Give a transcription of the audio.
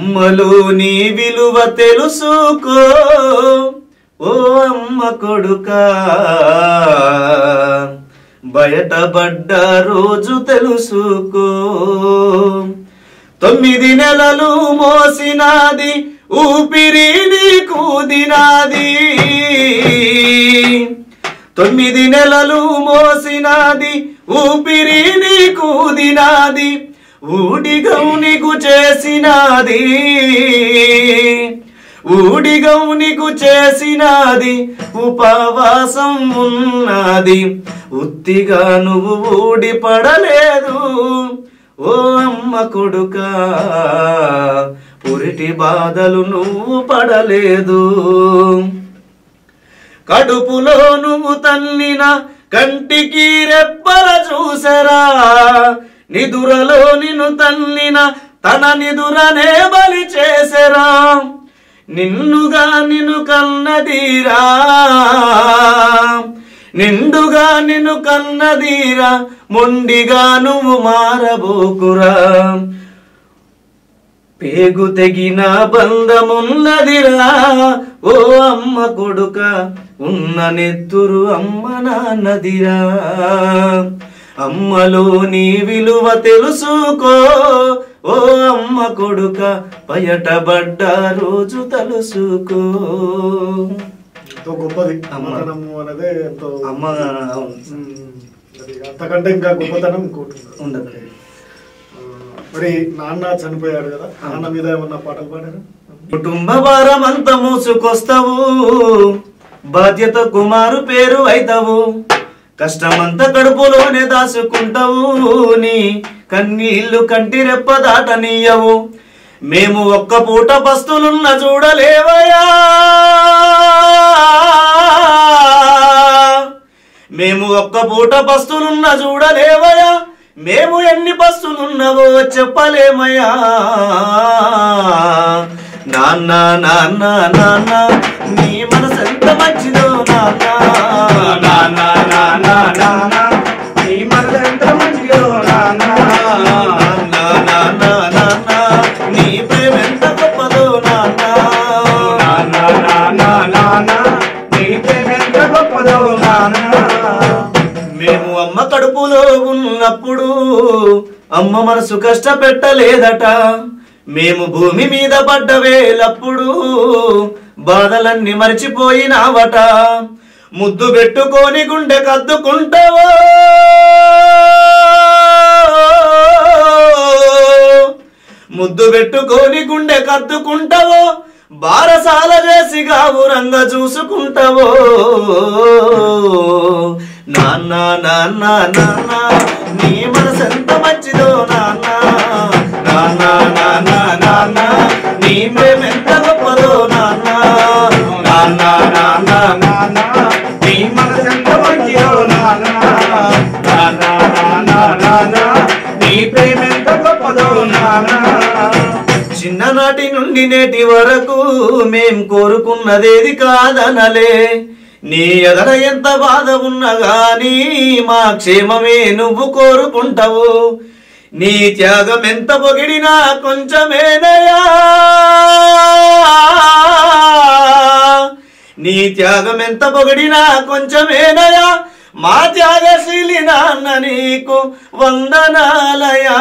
అమ్మలో నీ విలువ తెలుసుకో ఓ అమ్మ కొడుకా బయటపడ్డ రోజు తెలుసుకో 9 నెలలు మోసినాది ఊపిరి నీకు దినాది 9 నెలలు మోసినాది ఊపిరి నీకు దినాది ఊడిగౌనికు చేసినాది ఊడిగౌనికు చేసినాది ఉపవాసం ఉన్నది ఉత్తిగా నువ్వు ఊడి పడలేదు ఓ అమ్మ కొడుకా పురిటి బాధలు నువ్వు పడలేదు కడుపులో నువ్వు తన్నిన కంటికి రెప్పల చూసరా నిదురలో నిన్ను తన్నిన తన నిదురనే బలి చేసరా నిన్నుగా నిన్ను కన్నదీరా నిండుగా నిన్ను కన్నదీరా మొండిగా నువ్వు మారబోకురా పేగు తెగిన బంధమున్నదిరా ఓ అమ్మ కొడుక ఉన్న నెత్తురు అమ్మ నాన్నదిరా అమ్మలో నీ విలువ తెలుసుకో ఓ అమ్మ కొడుక బయటపడ్డ రోజు తెలుసుకో ఎంతో గొప్పది అమ్మతనము అనేది ఎంతో అమ్మ అంతకంటే ఇంకా గొప్పతనం ఇంకోటి ఉండదు మరి నాన్న చనిపోయాడు కదా నాన్న మీద ఏమన్నా పాటలు పాడారు కుటుంబ భారం అంతా మోసుకొస్తావు బాధ్యత కుమారు పేరు అయితావు కష్టమంతా కడుపులోనే దాచుకుంటావు నీ కన్నీళ్లు కంటి రెప్ప దాటనీయవు మేము ఒక్క పూట పస్తులున్న చూడలేవయా మేము ఒక్క పూట పస్తులున్న చూడలేవయా మేము ఎన్ని పస్తులున్నావో చెప్పలేమయ్యా నాన్న నాన్న నాన్న నీ మనసు ఎంత మంచిదో నాన్న నాన్న నాన్న నాన్న నీ మనసు ఎంత మంచిదో నాన్న నాన్న నాన్న నాన్న నీ ప్రేమ ఎంత గొప్పదో నాన్న నాన్న నాన్న నాన్న నీ ప్రేమ ఎంత గొప్పదో నాన్న మేము అమ్మ కడుపులో ఉన్నప్పుడు అమ్మ మనసు కష్టపెట్టలేదట మేము భూమి మీద పడ్డ వేలప్పుడు బాధలన్నీ మర్చిపోయినావట ముద్దు పెట్టుకొని గుండె కద్దుకుంటావో ముద్దు పెట్టుకొని గుండె కద్దుకుంటావో బారసాల చేసి గావురంగా చూసుకుంటావో నాన్న నాన్న నాన్న నీ మనసు ఎంత మంచిదో నాన్న నాన్న నాన్న నాన్న నీ ప్రేమ ఎంత గొప్పదో నాన్న నాన్న నాన్న నాన్న నీ మనసు ఎంత మంచిదో నాన్న నాన్న నాన్న నాన్న నీ ప్రేమ ఎంత గొప్పదో నాన్న చిన్ననాటి నుండి నేటి వరకు మేం కోరుకున్నదేది కాదనలే నీ ఎదర ఎంత బాధ ఉన్నా గానీ మా క్షేమమే నువ్వు కోరుకుంటావు నీ త్యాగం ఎంత పొగిడినా కొంచెమేనయా నీ త్యాగం ఎంత పొగిడినా కొంచెమేనయా మా త్యాగశీలి నాన్న నీకు వందనాలయా